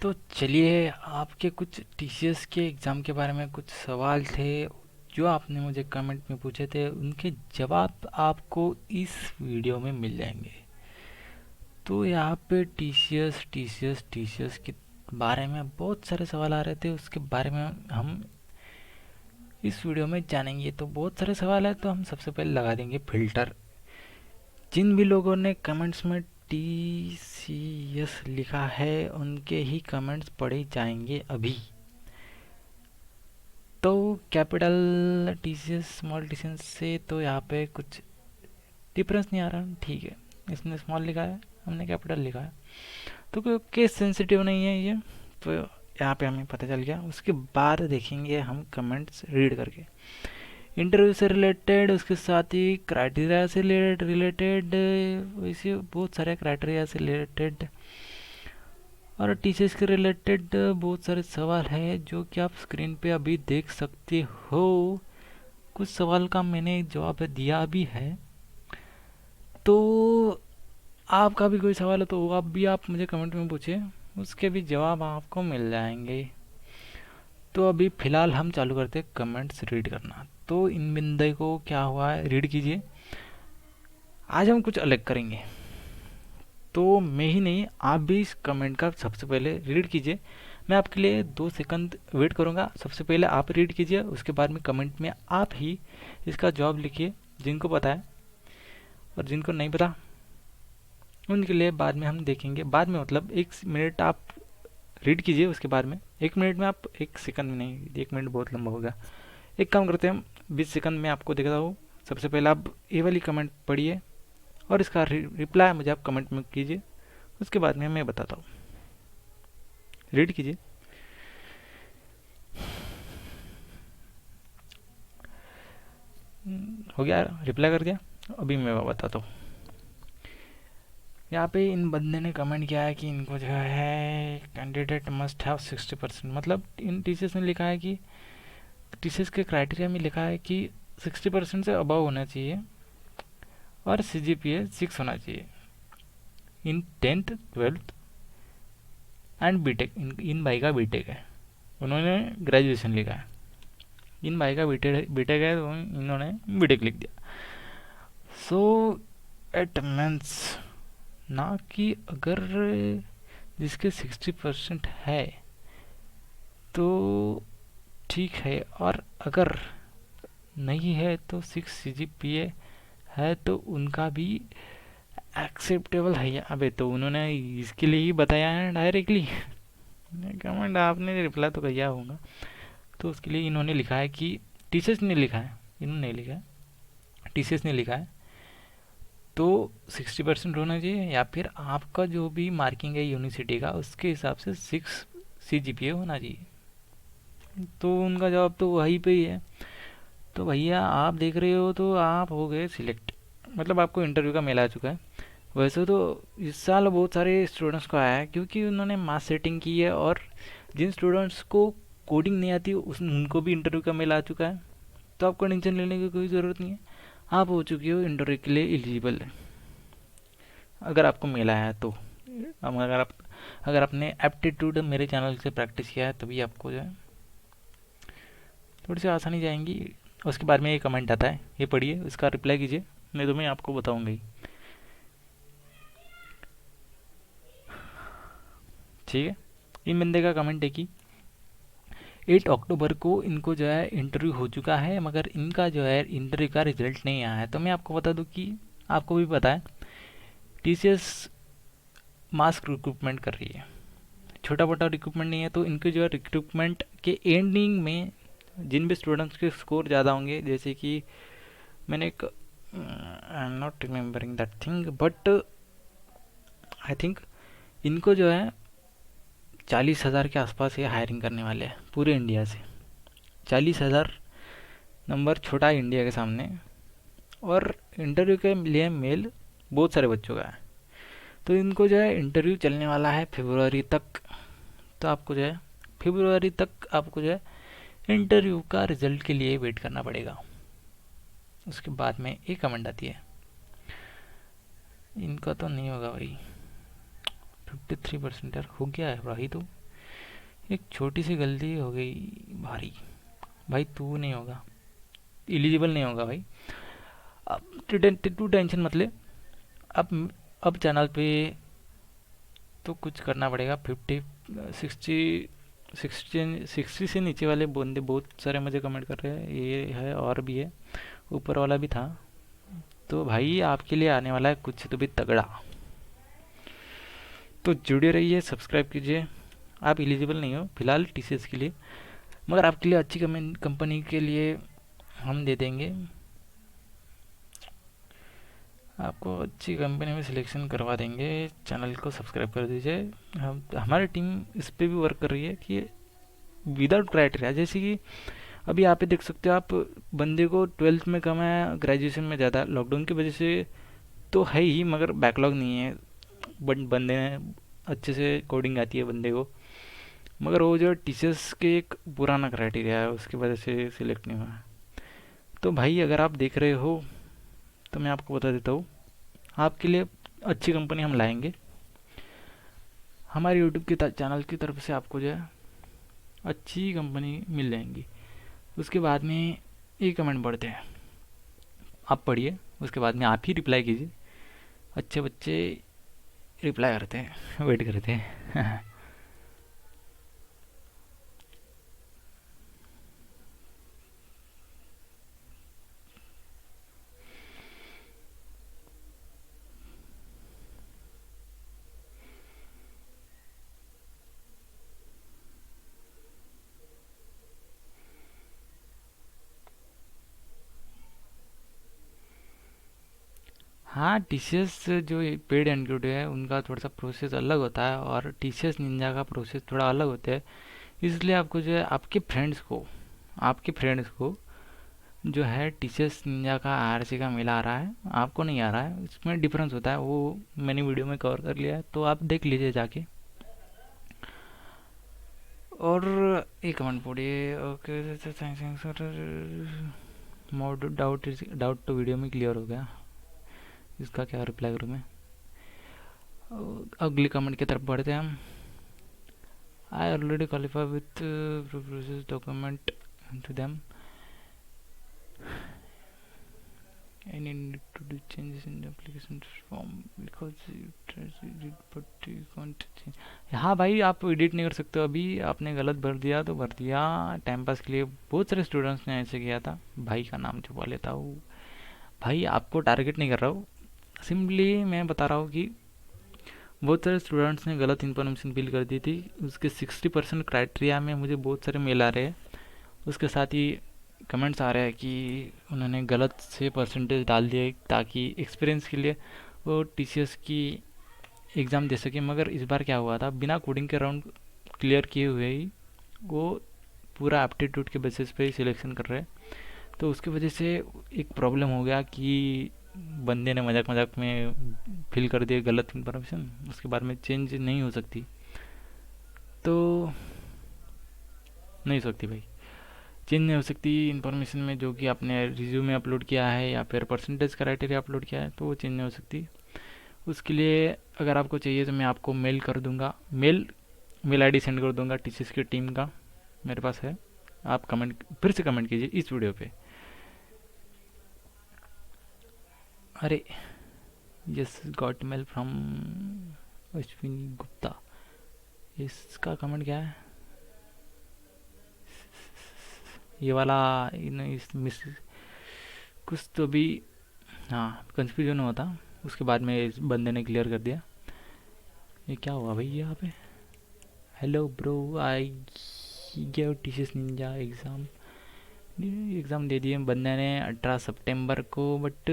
तो चलिए, आपके कुछ टीसीएस के एग्ज़ाम के बारे में कुछ सवाल थे जो आपने मुझे कमेंट में पूछे थे, उनके जवाब आपको इस वीडियो में मिल जाएंगे। तो यहाँ पे टीसीएस टीसीएस टीसीएस के बारे में बहुत सारे सवाल आ रहे थे, उसके बारे में हम इस वीडियो में जानेंगे। तो बहुत सारे सवाल है, तो हम सबसे पहले लगा देंगे फिल्टर। जिन भी लोगों ने कमेंट्स में टीसीएस लिखा है उनके ही कमेंट्स पढ़े जाएंगे अभी। तो कैपिटल टीसीएस स्मॉल टीसीएस से तो यहाँ पे कुछ डिफरेंस नहीं आ रहा, ठीक है। इसने स्मॉल लिखा है, हमने कैपिटल लिखा है, तो कोई केस सेंसिटिव नहीं है ये। तो यहाँ पे हमें पता चल गया। उसके बाद देखेंगे हम कमेंट्स रीड करके, इंटरव्यू से रिलेटेड, उसके साथ ही क्राइटेरिया से रिलेटेड, वैसे बहुत सारे क्राइटेरिया से रिलेटेड और टीचर्स के रिलेटेड बहुत सारे सवाल हैं जो कि आप स्क्रीन पे अभी देख सकते हो। कुछ सवाल का मैंने जवाब दिया भी है, तो आपका भी कोई सवाल है तो आप मुझे कमेंट में पूछिए, उसके भी जवाब आपको मिल जाएंगे। तो अभी फ़िलहाल हम चालू करते हैं कमेंट्स रीड करना। तो इन बंदे को क्या हुआ है रीड कीजिए। आज हम कुछ अलग करेंगे, तो मैं ही नहीं, आप भी इस कमेंट का सबसे पहले रीड कीजिए। मैं आपके लिए 2 सेकंड वेट करूंगा। सबसे पहले आप रीड कीजिए, उसके बाद में कमेंट में आप ही इसका जवाब लिखिए, जिनको पता है। और जिनको नहीं पता उनके लिए बाद में हम देखेंगे। बाद में मतलब 1 मिनट आप रीड कीजिए, उसके बाद में 1 मिनट में आप 1 सेकंड में नहीं, 1 मिनट बहुत लंबा होगा। एक काम करते हैं हम, 20 सेकंड में आपको देखता हूँ। सबसे पहले आप ये वाली कमेंट पढ़िए और इसका रिप्लाई मुझे आप कमेंट में कीजिए, उसके बाद में मैं बताता हूँ। रीड कीजिए। हो गया, रिप्लाई कर दिया। अभी मैं बताता हूँ। यहाँ पे इन बंदे ने कमेंट किया है कि इनको जो है कैंडिडेट मस्ट हैव 60%, मतलब इन टीचर्स ने लिखा है कि टीचर्स के क्राइटेरिया में लिखा है कि 60% से अबव होना चाहिए और सीजीपीए 6 होना चाहिए इन 10th 12th एंड बीटेक। इन भाई का बीटेक है, उन्होंने ग्रेजुएशन लिखा है। इन भाई का बीटेक बीटेक है, तो इन्होंने बीटेक लिख दिया। सो इट मीन्स ना कि अगर जिसके 60% है तो ठीक है, और अगर नहीं है तो 6 सीजीपीए है तो उनका भी एक्सेप्टेबल है। अबे तो उन्होंने इसके लिए ही बताया है डायरेक्टली। कमेंट आपने रिप्लाई तो किया होगा, तो उसके लिए इन्होंने लिखा है कि टीचर्स ने लिखा है, इन्होंने नहीं लिखा है, टीचर्स ने लिखा है। तो 60% होना चाहिए, या फिर आपका जो भी मार्किंग है यूनिवर्सिटी का उसके हिसाब से 6 सीजीपीए होना चाहिए। तो उनका जवाब तो वही पे ही है। तो भैया आप देख रहे हो, तो आप हो गए सिलेक्ट, मतलब आपको इंटरव्यू का मेल आ चुका है। वैसे तो इस साल बहुत सारे स्टूडेंट्स को आया है क्योंकि उन्होंने मास सेटिंग की है, और जिन स्टूडेंट्स को कोडिंग नहीं आती उनको भी इंटरव्यू का मेल आ चुका है। तो आपको टेंशन लेने की कोई ज़रूरत नहीं है, आप हो चुके हो इंटरव्यू के लिए एलिजिबल है, अगर आपको मेल आया है तो। अगर आपने एप्टीट्यूड मेरे चैनल से प्रैक्टिस किया है तभी आपको जो है थोड़ी सी आसानी जाएंगी। उसके बाद में ये कमेंट आता है, ये पढ़िए, उसका रिप्लाई कीजिए, नहीं तो मैं आपको बताऊंगा ही। ठीक है। इन बंदे का कमेंट है कि 8 अक्टूबर को इनको जो है इंटरव्यू हो चुका है, मगर इनका जो है इंटरव्यू का रिजल्ट नहीं आया है। तो मैं आपको बता दूं कि आपको भी पता है टीसीएस मास रिक्रूटमेंट कर रही है, छोटा मोटा रिक्रूटमेंट नहीं है। तो इनके जो है रिक्रूटमेंट के एंडिंग में जिन भी स्टूडेंट्स के स्कोर ज़्यादा होंगे, जैसे कि मैंने एक, I am not remembering that thing, but I think इनको जो है 40,000 के आसपास ये हायरिंग करने वाले हैं पूरे इंडिया से। 40,000 नंबर छोटा है इंडिया के सामने, और इंटरव्यू के लिए मेल बहुत सारे बच्चों का है। तो इनको जो है इंटरव्यू चलने वाला है फरवरी तक। तो आपको जो है फरवरी तक आपको जो है इंटरव्यू का रिजल्ट के लिए वेट करना पड़ेगा। उसके बाद में एक कमेंट आती है, इनका तो नहीं होगा भाई, 53% यार, हो गया है भाई। तो एक छोटी सी गलती हो गई भारी। भाई तू नहीं होगा, एलिजिबल नहीं होगा भाई। अब तू टेंशन मत ले। अब अब चैनल पे तो कुछ करना पड़ेगा। 60 60 से नीचे वाले बंदे बहुत सारे मुझे कमेंट कर रहे हैं, ये है और भी है, ऊपर वाला भी था। तो भाई आपके लिए आने वाला है कुछ तो भी तगड़ा। तो जुड़े रहिए, सब्सक्राइब कीजिए। आप एलिजिबल नहीं हो फिलहाल टीसीएस के लिए, मगर आपके लिए अच्छी कंपनी के लिए हम दे देंगे। आपको अच्छी कंपनी में सिलेक्शन करवा देंगे। चैनल को सब्सक्राइब कर दीजिए। हम हमारी टीम इस पे भी वर्क कर रही है कि विदाउट क्राइटेरिया, जैसे कि अभी यहाँ पे देख सकते हो आप, बंदे को 12th में कम है, ग्रेजुएशन में ज़्यादा, लॉकडाउन की वजह से तो है ही, मगर बैकलॉग नहीं है। बट बंदे ने अच्छे से कोडिंग आती है बंदे को, मगर वो जो टीचर्स के एक पुराना क्राइटेरिया है उसकी वजह से सिलेक्ट नहीं हुआ। तो भाई अगर आप देख रहे हो तो मैं आपको बता देता हूँ, आपके लिए अच्छी कंपनी हम लाएंगे। हमारे यूट्यूब के चैनल की तरफ से आपको जो है अच्छी कंपनी मिल जाएंगी। उसके बाद में एक कमेंट पढ़ते हैं, आप पढ़िए, उसके बाद में आप ही रिप्लाई कीजिए। अच्छे बच्चे रिप्लाई करते हैं, वेट करते हैं। हाँ, टीसीएस जो पेड एंड्रॉइड है उनका थोड़ा सा प्रोसेस अलग होता है, और टीसीएस निंजा का प्रोसेस थोड़ा अलग होता है। इसलिए आपको जो है आपके फ्रेंड्स को जो है टीसीएस निंजा का आरसी का मेल आ रहा है, आपको नहीं आ रहा है, इसमें डिफरेंस होता है। वो मैंने वीडियो में कवर कर लिया है, तो आप देख लीजिए जाके। और एक कमेंट पढ़िए। ओके थैंक्स सर, मोर डाउट तो वीडियो में क्लियर हो गया, इसका क्या रिप्लाई करूँ मैं। अगली कमेंट की तरफ बढ़ते हैं हम। I already qualify with process document to them, I need to do changes in the application form because you did but you can't change। हाँ भाई, आप एडिट नहीं कर सकते हो, अभी आपने गलत भर दिया तो भर दिया, टाइम पास के लिए। बहुत सारे स्टूडेंट्स ने ऐसे किया था। भाई का नाम छुपा लेता हूँ। भाई आपको टारगेट नहीं कर रहा हूँ, सिंपली मैं बता रहा हूँ कि बहुत सारे स्टूडेंट्स ने गलत इन्फॉर्मेशन फिल कर दी थी। उसके 60% क्राइटेरिया में मुझे बहुत सारे मेल आ रहे हैं। उसके साथ ही कमेंट्स आ रहे हैं कि उन्होंने गलत से परसेंटेज डाल दिए ताकि एक्सपीरियंस के लिए वो टीसीएस की एग्ज़ाम दे सके। मगर इस बार क्या हुआ था, बिना कोडिंग के राउंड क्लियर किए हुए ही वो पूरा एप्टीट्यूड के बेसिस पे ही सिलेक्शन कर रहे हैं। तो उसकी वजह से एक प्रॉब्लम हो गया कि बंदे ने मजाक मजाक में फिल कर दिए गलत इन्फॉर्मेशन, उसके बाद में चेंज नहीं हो सकती। तो नहीं हो सकती भाई, चेंज नहीं हो सकती इन्फॉर्मेशन में जो कि आपने रिज्यूमे अपलोड किया है या फिर परसेंटेज क्राइटेरिया अपलोड किया है, तो वो चेंज नहीं हो सकती। उसके लिए अगर आपको चाहिए तो मैं आपको मेल कर दूंगा, मेल आईडी सेंड कर दूंगा टीसीएस की टीम का, मेरे पास है। आप कमेंट फिर से कमेंट कीजिए इस वीडियो पे। अरे yes, got mail from Ashwini Gupta. इसका कमेंट क्या है, ये वाला इस मिस कुछ तो भी, हाँ कंफ्यूजन हुआ था, उसके बाद में इस बंदे ने क्लियर कर दिया। ये क्या हुआ भाई यहाँ पे। Hello bro, I gave TCS ninja exam, exam दे दिए बंदे ने 18 सितंबर को, but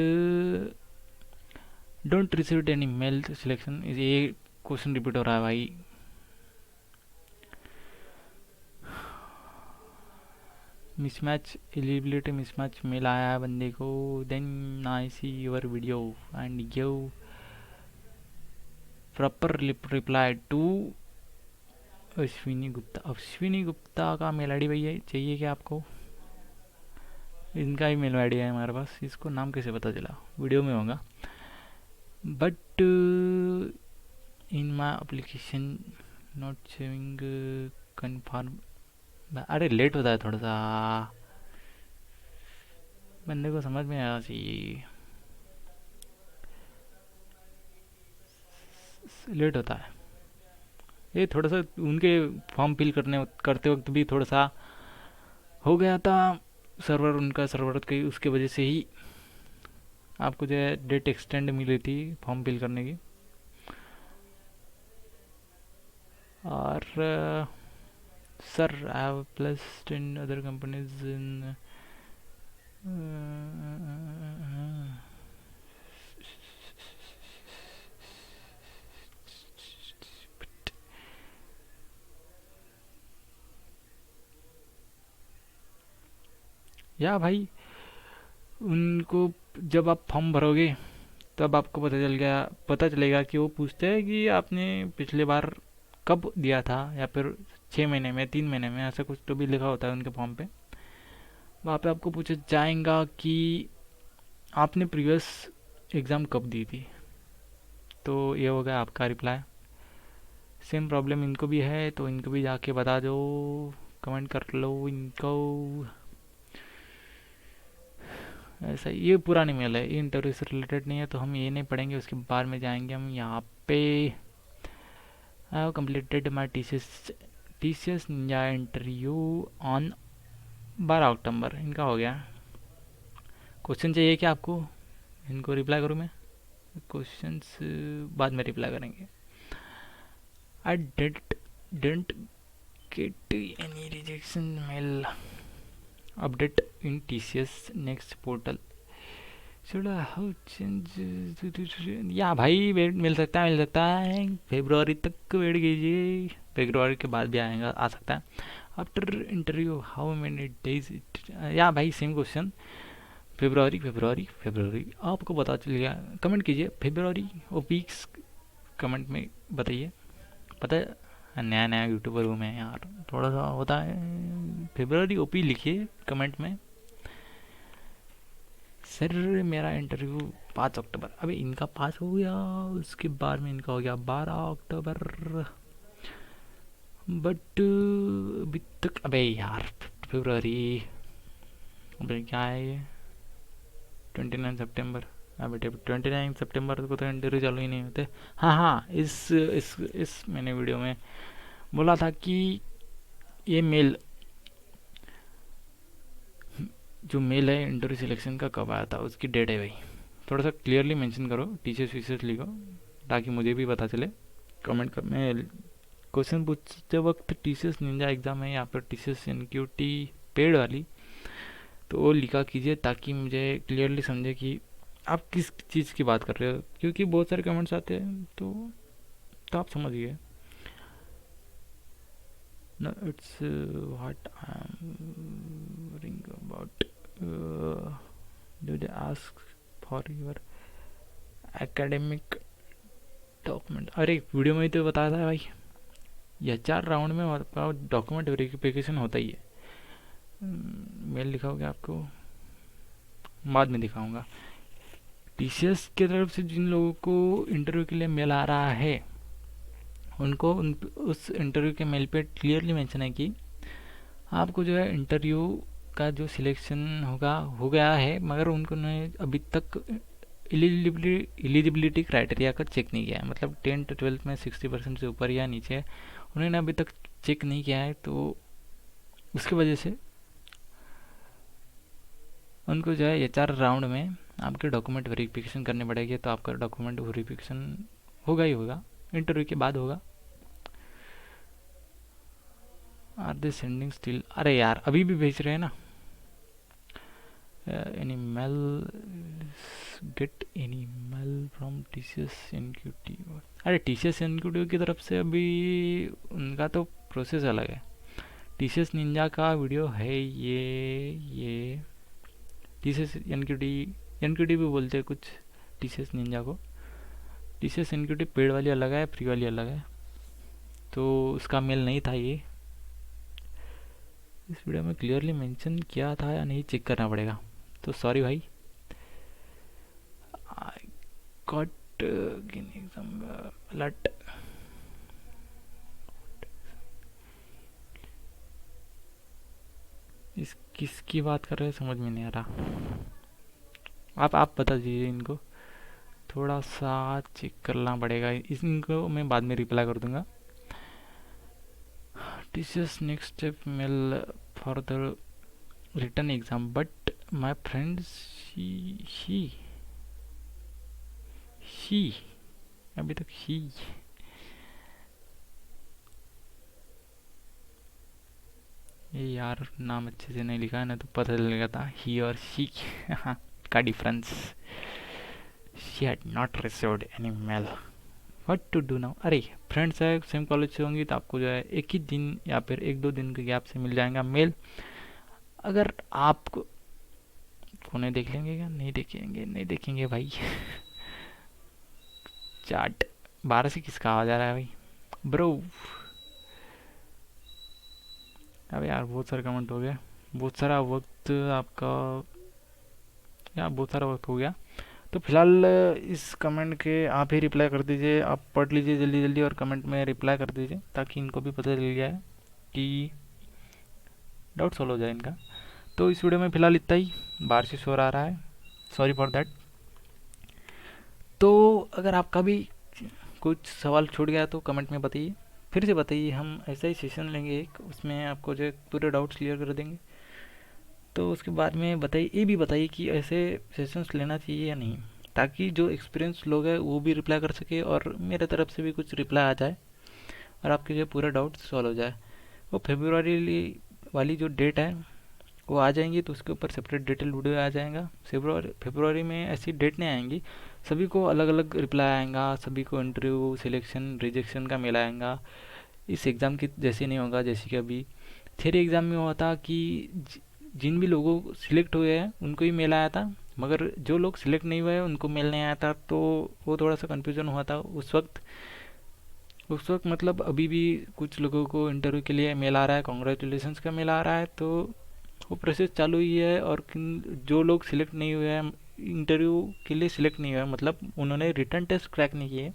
don't receive any mail selection. ये क्वेश्चन रिपीट हो रहा है भाई। मिसमैच एलिजिबिलिटी मिसमैच मेल आया है बंदे को। Then I see your video and give proper reply to Ashwini Gupta. Ashwini Gupta का मेल आईडी भैया चाहिए क्या आपको? इनका ही मेल आईडी है हमारे पास। इसको नाम कैसे पता चला, वीडियो में होगा। But in my application not shaving confirm. अरे लेट होता है थोड़ा सा, बंदे को समझ में आया चाहिए, लेट होता है ये थोड़ा सा। उनके फॉर्म फिल करते वक्त भी थोड़ा सा हो गया था, सर्वर उनका सर्वर की उसके वजह से ही आपको जो है डेट एक्सटेंड मिली थी फॉर्म फिल करने की। और sir I have plussed in other companies in या भाई, उनको जब आप फॉर्म भरोगे तब आपको पता चलेगा कि वो पूछते हैं कि आपने पिछले बार कब दिया था, या फिर 6 महीने में, 3 महीने में, ऐसा कुछ तो भी लिखा होता है उनके फॉर्म पे। वहाँ पे आपको पूछा जाएगा कि आपने प्रीवियस एग्ज़ाम कब दी थी। तो ये हो गया आपका रिप्लाई। सेम प्रॉब्लम इनको भी है, तो इनको भी जाके बता दो, कमेंट कर लो इनको। ऐसा ये पुरानी मेल है, ये इंटरव्यू से रिलेटेड नहीं है, तो हम ये नहीं पढ़ेंगे। उसके बाद में जाएंगे हम यहाँ पे। I have completed my TCS Ninja interview on 12 अक्टूबर। इनका हो गया। क्वेश्चन चाहिए क्या आपको? इनको रिप्लाई करूँ मैं? क्वेश्चंस बाद में रिप्लाई करेंगे। I didn't get any rejection mail update in TCS next portal. Should I have change? या भाई वेट मिल सकता है, फरवरी तक वेट कीजिए, फरवरी के बाद भी आएगा, आ सकता है। After interview how many days it? या भाई सेम क्वेश्चन, फरवरी आपको पता चल गया। कमेंट कीजिए फरवरी और वीक्स, कमेंट में बताइए। पता है नया नया यूट्यूबर हूँ मैं यार, थोड़ा सा होता है। फरवरी ओपी लिखिए कमेंट में। सर मेरा इंटरव्यू 5 अक्टूबर, अभी इनका पास हो गया, उसके बाद में इनका हो गया 12 अक्टूबर। बट अभी तक, अबे यार फरवरी, अबे क्या है ये 29 सितंबर। हाँ बेटे 29 सितंबर को तो इंटरव्यू चालू ही नहीं होते। हाँ हाँ, इस मैंने वीडियो में बोला था कि ये मेल, जो मेल है इंटरव्यू सिलेक्शन का कब आया था, उसकी डेट है भाई। थोड़ा सा क्लियरली मेंशन करो, टीचर्स वीचर्स लिखो, ताकि मुझे भी पता चले। कमेंट कर, मैं क्वेश्चन पूछते वक्त टीचर्स निंजा एग्ज़ाम है या फिर टीचर्स एनक्यूटी पेड वाली, तो वो लिखा कीजिए ताकि मुझे क्लियरली समझे कि आप किस चीज़ की बात कर रहे हो, क्योंकि बहुत सारे कमेंट्स आते हैं, तो आप समझिए। No, it's what I'm worrying about. Do they ask for your academic document? अरे वीडियो में ही तो बताया था भाई, यह 4 राउंड में आपका डॉक्यूमेंट वेरिफिकेशन होता ही है। मेल दिखाओगे आपको, बाद में दिखाऊंगा। टीसीएस की तरफ से जिन लोगों को इंटरव्यू के लिए मेल आ रहा है, उनको उस इंटरव्यू के मेल पे क्लियरली मेंशन है कि आपको जो है इंटरव्यू का जो सिलेक्शन हो गया है, मगर उनको ने अभी तक एलिजिबिलिटी क्राइटेरिया का चेक नहीं किया है। मतलब 10 to 12 में 60% से ऊपर या नीचे उन्होंने अभी तक चेक नहीं किया है, तो उसकी वजह से उनको जो है ये 4 राउंड में आपके डॉक्यूमेंट वेरिफिकेशन करने पड़ेगी। तो आपका डॉक्यूमेंट वेरिफिकेशन होगा ही होगा, इंटरव्यू के बाद होगा। Are they sending still? अरे यार अभी भी भेज रहे हैं ना। Any mail, get any mail from TCS NQT? अरे टीसीएस एनक्यूटी की तरफ से अभी उनका तो प्रोसेस अलग है। टीसीएस निंजा का वीडियो है ये टीसीएस एनक्यूटी भी बोलते हैं कुछ टीसीएस निंजा को। टीसीएस एनक्यूटी पेड वाली अलग है, फ्री वाली अलग है, तो उसका मेल नहीं था ये। इस वीडियो में क्लियरली मेंशन किया था या नहीं, चेक करना पड़ेगा, तो सॉरी भाई। आई गॉट एग्जाम अलर्ट इस किसकी बात कर रहे हैं समझ में नहीं आ रहा। आप बता दीजिए इनको, थोड़ा सा चेक करना पड़ेगा, इनको मैं बाद में रिप्लाई कर दूंगा। Teachers next step mail for the return exam but my friends ही अभी तक ही। ये यार नाम अच्छे से नहीं लिखा है ना, तो पता चलेगा था ही और शी का difference. She had not received any mail, what to do now. अरे फ्रेंड्स है, सेम कॉलेज से होंगी तो आपको जो है एक ही दिन या फिर एक दो दिन के गैप से मिल जाएगा मेल। अगर आपको कोने देख लेंगे क्या, नहीं देखेंगे, नहीं देखेंगे भाई। चाट 12 से किसका आवाज आ रहा है भाई ब्रो। अब यार बहुत सारे कमेंट हो गए, बहुत सारा वक्त आपका, या बहुत सारा वक्त हो गया। तो फिलहाल इस कमेंट के आप ही रिप्लाई कर दीजिए, आप पढ़ लीजिए जल्दी जल्दी और कमेंट में रिप्लाई कर दीजिए ताकि इनको भी पता चल जाए कि डाउट सॉल्व हो जाए इनका। तो इस वीडियो में फिलहाल इतना ही, बाहर से शोर आ रहा है, सॉरी फॉर दैट। तो अगर आपका भी कुछ सवाल छूट गया तो कमेंट में बताइए, फिर से बताइए, हम ऐसा ही सेशन लेंगे एक, उसमें आपको जो पूरे डाउट्स क्लियर कर देंगे। तो उसके बाद में बताइए, ये भी बताइए कि ऐसे सेशंस लेना चाहिए या नहीं, ताकि जो एक्सपीरियंस लोग हैं वो भी रिप्लाई कर सके और मेरे तरफ से भी कुछ रिप्लाई आ जाए और आपके जो पूरा डाउट सॉल्व हो जाए। वो फेब्रुआरी वाली जो डेट है वो आ जाएंगी तो उसके ऊपर सेपरेट डिटेल वीडियो आ जाएगा। फेब्रुआरी में ऐसी डेट नहीं आएंगी, सभी को अलग अलग रिप्लाई आएगा, सभी को इंटरव्यू सिलेक्शन रिजेक्शन का मेल आएगा। इस एग्ज़ाम की जैसे नहीं होगा जैसे कि अभी थ्योरी एग्ज़ाम में हुआ था कि जिन भी लोगों सिलेक्ट हुए हैं उनको ही मेल आया था, मगर जो लोग सिलेक्ट नहीं हुए उनको मेल नहीं आया था। तो वो थोड़ा सा कन्फ्यूज़न हुआ था उस वक्त मतलब अभी भी कुछ लोगों को इंटरव्यू के लिए मेल आ रहा है, कॉन्ग्रेचुलेसन्स का मेल आ रहा है। तो वो प्रोसेस चालू ही है और जो लोग सिलेक्ट नहीं हुए हैं, इंटरव्यू के लिए सिलेक्ट नहीं हुआ है, मतलब उन्होंने रिटर्न टेस्ट क्रैक नहीं किए,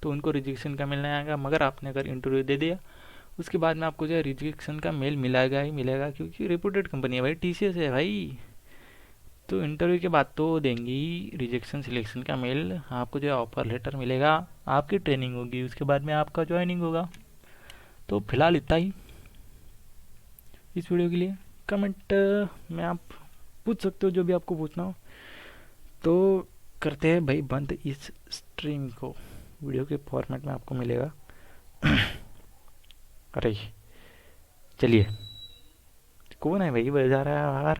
तो उनको रिजेक्शन का मेल नहीं आएगा। मगर आपने अगर इंटरव्यू दे दिया उसके बाद में आपको जो है रिजेक्शन का मेल मिलेगा ही मिलेगा, क्योंकि रेपुटेड कंपनी है भाई, टीसीएस है भाई। तो इंटरव्यू के बाद तो देंगी रिजेक्शन सिलेक्शन का मेल, आपको जो है ऑफर लेटर मिलेगा, आपकी ट्रेनिंग होगी, उसके बाद में आपका ज्वाइनिंग होगा। तो फिलहाल इतना ही इस वीडियो के लिए। कमेंट में आप पूछ सकते हो जो भी आपको पूछना हो। तो करते हैं भाई बंद इस स्ट्रीम को, वीडियो के फॉर्मेट में आपको मिलेगा। अरे चलिए, कौन है भाई बजा रहा है बाहर।